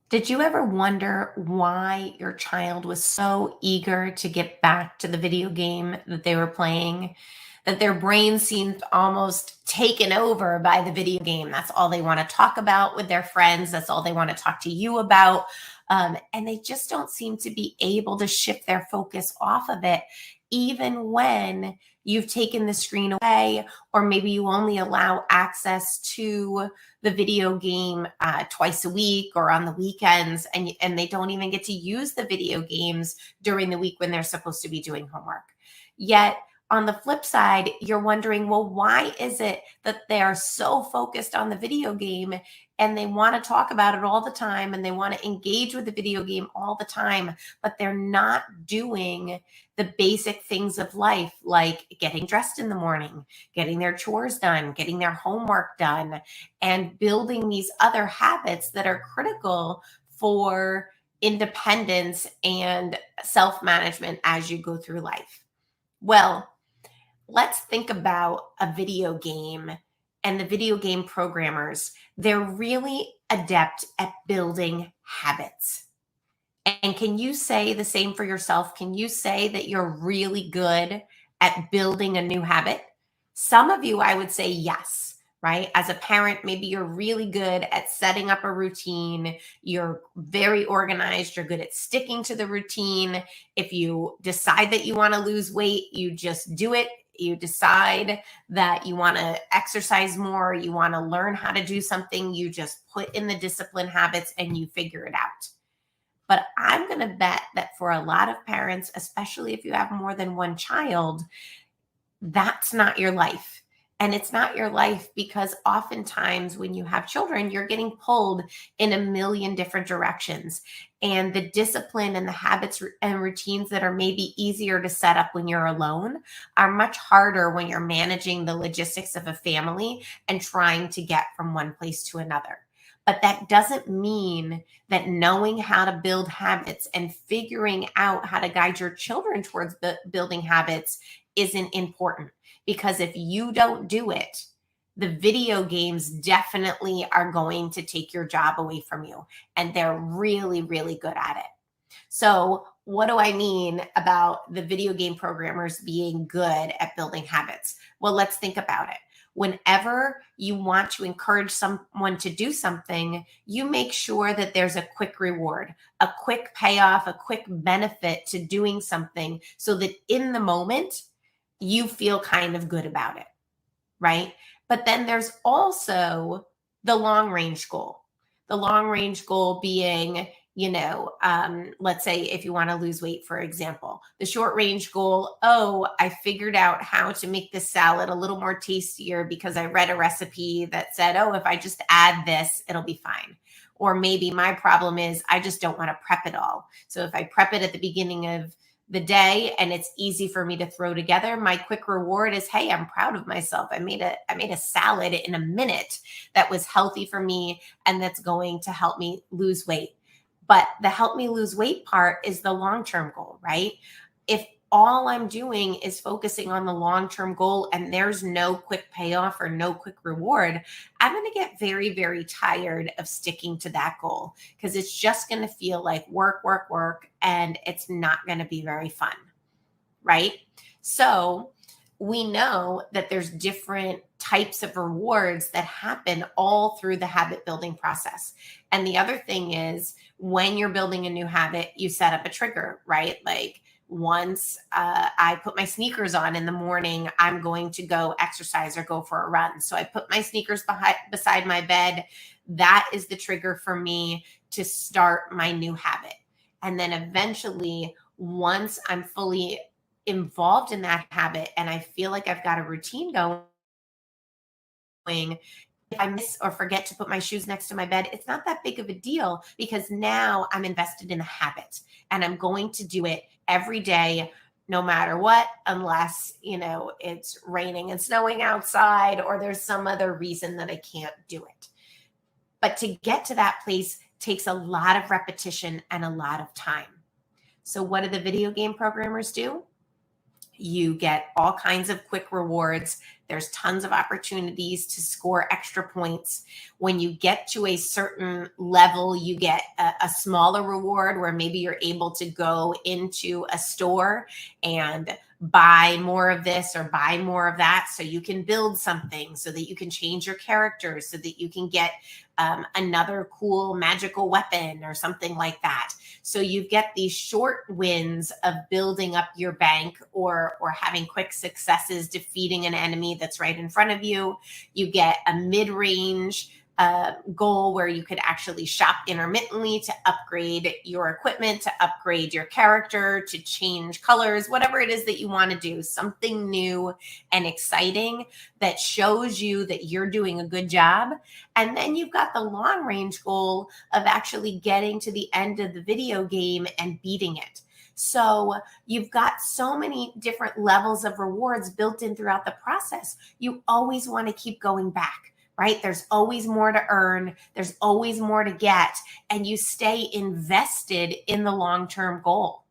Did you ever wonder why your child was so eager to get back to the video game that they were playing? That their brain seemed almost taken over by the video game. That's all they want to talk about with their friends. That's all they want to talk to you about. And they just don't seem to be able to shift their focus off of it, even when you've taken the screen away, or maybe you only allow access to the video game twice a week or on the weekends, and they don't even get to use the video games during the week when they're supposed to be doing homework. Yet on the flip side, you're wondering, well, why is it that they are so focused on the video game and they want to talk about it all the time and they want to engage with the video game all the time, but they're not doing the basic things of life, like getting dressed in the morning, getting their chores done, getting their homework done, and building these other habits that are critical for independence and self management as you go through life. Well, let's think about a video game and the video game programmers. They're really adept at building habits. And can you say the same for yourself? Can you say that you're really good at building a new habit? Some of you, I would say yes, right? As a parent, maybe you're really good at setting up a routine. You're very organized. You're good at sticking to the routine. If you decide that you want to lose weight, you just do it. You decide that you want to exercise more, you want to learn how to do something, you just put in the discipline habits and you figure it out. But I'm going to bet that for a lot of parents, especially if you have more than one child, that's not your life. And it's not your life because oftentimes when you have children, you're getting pulled in a million different directions. And the discipline and the habits and routines that are maybe easier to set up when you're alone are much harder when you're managing the logistics of a family and trying to get from one place to another. But that doesn't mean that knowing how to build habits and figuring out how to guide your children towards building habits isn't important. Because if you don't do it, the video games definitely are going to take your job away from you. And they're really, really good at it. So, what do I mean about the video game programmers being good at building habits? Well, let's think about it. Whenever you want to encourage someone to do something, you make sure that there's a quick reward, a quick payoff, a quick benefit to doing something so that in the moment, you feel kind of good about it, right? But then there's also the long range goal. The long range goal being, let's say if you want to lose weight, for example, the short range goal, oh, I figured out how to make this salad a little more tastier because I read a recipe that said, oh, if I just add this, it'll be fine. Or maybe my problem is I just don't want to prep it all. So if I prep it at the beginning of the day and it's easy for me to throw together, my quick reward is, hey, I'm proud of myself. I made a salad in a minute that was healthy for me and that's going to help me lose weight. But the help me lose weight part is the long-term goal, right? If all I'm doing is focusing on the long-term goal and there's no quick payoff or no quick reward, I'm going to get very, very tired of sticking to that goal because it's just going to feel like work, work, work, and it's not going to be very fun, right? So we know that there's different types of rewards that happen all through the habit building process. And the other thing is when you're building a new habit, you set up a trigger, right? Like once I put my sneakers on in the morning, I'm going to go exercise or go for a run. So I put my sneakers beside my bed. That is the trigger for me to start my new habit. And then eventually, once I'm fully involved in that habit and I feel like I've got a routine going, if I miss or forget to put my shoes next to my bed, it's not that big of a deal because now I'm invested in the habit and I'm going to do it every day, no matter what, unless, it's raining and snowing outside or there's some other reason that I can't do it. But to get to that place takes a lot of repetition and a lot of time. So what do the video game programmers do? You get all kinds of quick rewards. There's tons of opportunities to score extra points. When you get to a certain level, you get a smaller reward where maybe you're able to go into a store and buy more of this or buy more of that so you can build something, so that you can change your characters, so that you can get another cool magical weapon or something like that. So you get these short wins of building up your bank, or having quick successes defeating an enemy that's right in front of you. You get a mid-range goal where you could actually shop intermittently to upgrade your equipment, to upgrade your character, to change colors, whatever it is that you want to do, something new and exciting that shows you that you're doing a good job. And then you've got the long range goal of actually getting to the end of the video game and beating it. So you've got so many different levels of rewards built in throughout the process. You always want to keep going back, right? There's always more to earn. There's always more to get. And you stay invested in the long-term goal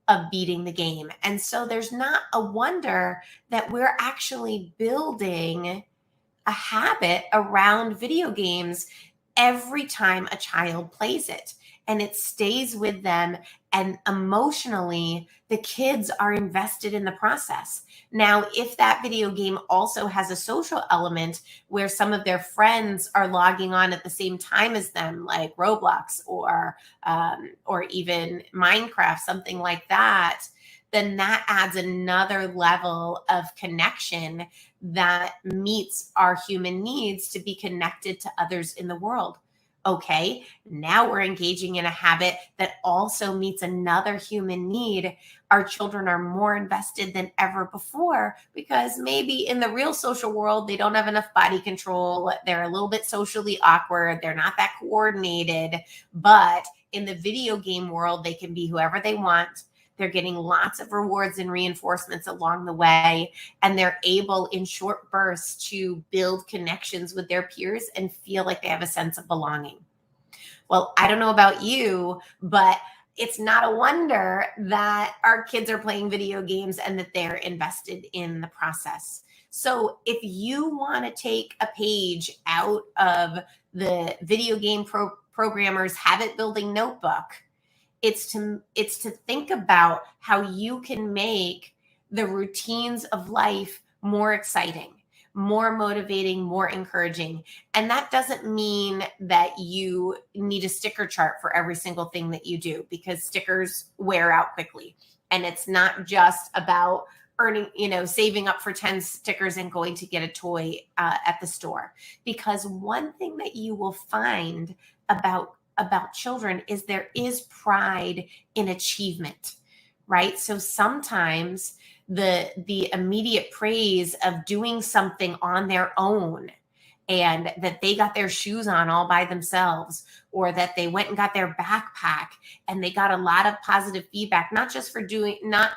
of beating the game. And so there's not a wonder that we're actually building a habit around video games every time a child plays it, and it stays with them, and emotionally the kids are invested in the process. Now, if that video game also has a social element where some of their friends are logging on at the same time as them, like Roblox or even Minecraft, something like that, then that adds another level of connection that meets our human needs to be connected to others in the world. Okay, now we're engaging in a habit that also meets another human need. Our children are more invested than ever before, because maybe in the real social world, they don't have enough body control. They're a little bit socially awkward. They're not that coordinated. But in the video game world, they can be whoever they want. They're getting lots of rewards and reinforcements along the way, and they're able in short bursts to build connections with their peers and feel like they have a sense of belonging. Well, I don't know about you, but it's not a wonder that our kids are playing video games and that they're invested in the process. So if you want to take a page out of the video game programmer's habit building notebook, it's to think about how you can make the routines of life more exciting, more motivating, more encouraging. And that doesn't mean that you need a sticker chart for every single thing that you do, because stickers wear out quickly. And it's not just about earning, saving up for 10 stickers and going to get a toy at the store. Because one thing that you will find about children is there is pride in achievement, right? So sometimes the immediate praise of doing something on their own, and that they got their shoes on all by themselves, or that they went and got their backpack and they got a lot of positive feedback, not just for doing, not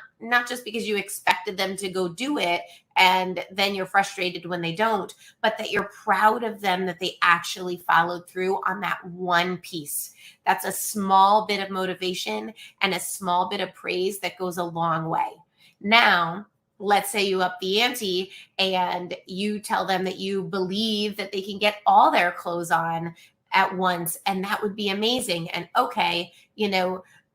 just because you expected them to go do it and then you're frustrated when they don't, but that you're proud of them, that they actually followed through on that one piece. That's a small bit of motivation and a small bit of praise that goes a long way. Now, let's say you up the ante and you tell them that you believe that they can get all their clothes on at once, and that would be amazing. And okay,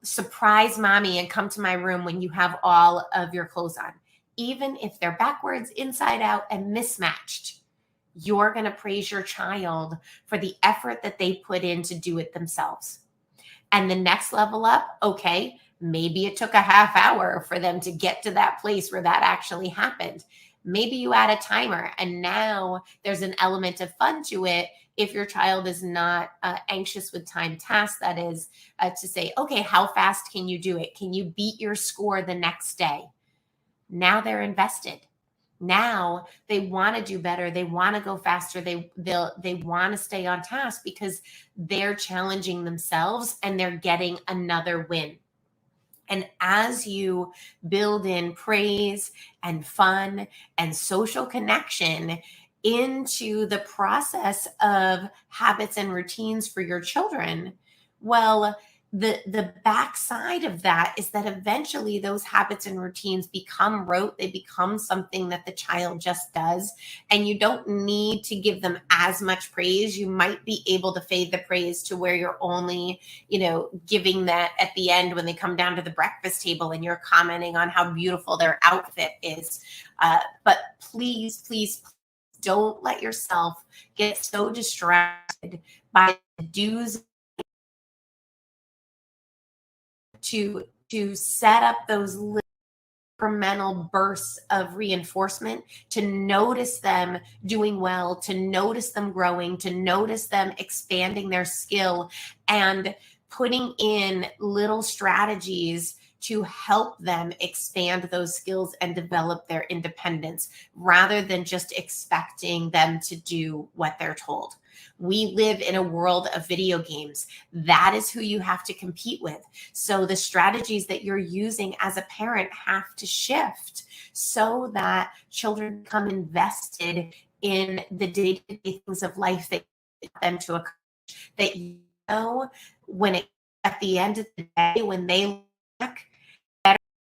surprise mommy and come to my room when you have all of your clothes on. Even if they're backwards, inside out, and mismatched, you're going to praise your child for the effort that they put in to do it themselves. And the next level up, okay, maybe it took a half hour for them to get to that place where that actually happened. Maybe you add a timer, and now there's an element of fun to it. If your child is not anxious with time tasks, that is to say, okay, how fast can you do it? Can you beat your score the next day? Now they're invested. Now they want to do better. They want to go faster. They want to stay on task because they're challenging themselves and they're getting another win. And as you build in praise and fun and social connection into the process of habits and routines for your children, well, the backside of that is that eventually those habits and routines become rote. They become something that the child just does, and you don't need to give them as much praise. You might be able to fade the praise to where you're only, giving that at the end when they come down to the breakfast table and you're commenting on how beautiful their outfit is. But please, please, don't let yourself get so distracted by the do's to set up those little incremental bursts of reinforcement, to notice them doing well, to notice them growing, to notice them expanding their skill, and putting in little strategies to help them expand those skills and develop their independence, rather than just expecting them to do what they're told. We live in a world of video games. That is who you have to compete with. So the strategies that you're using as a parent have to shift so that children become invested in the day-to-day things of life that you want them to accomplish. That when it, at the end of the day, when they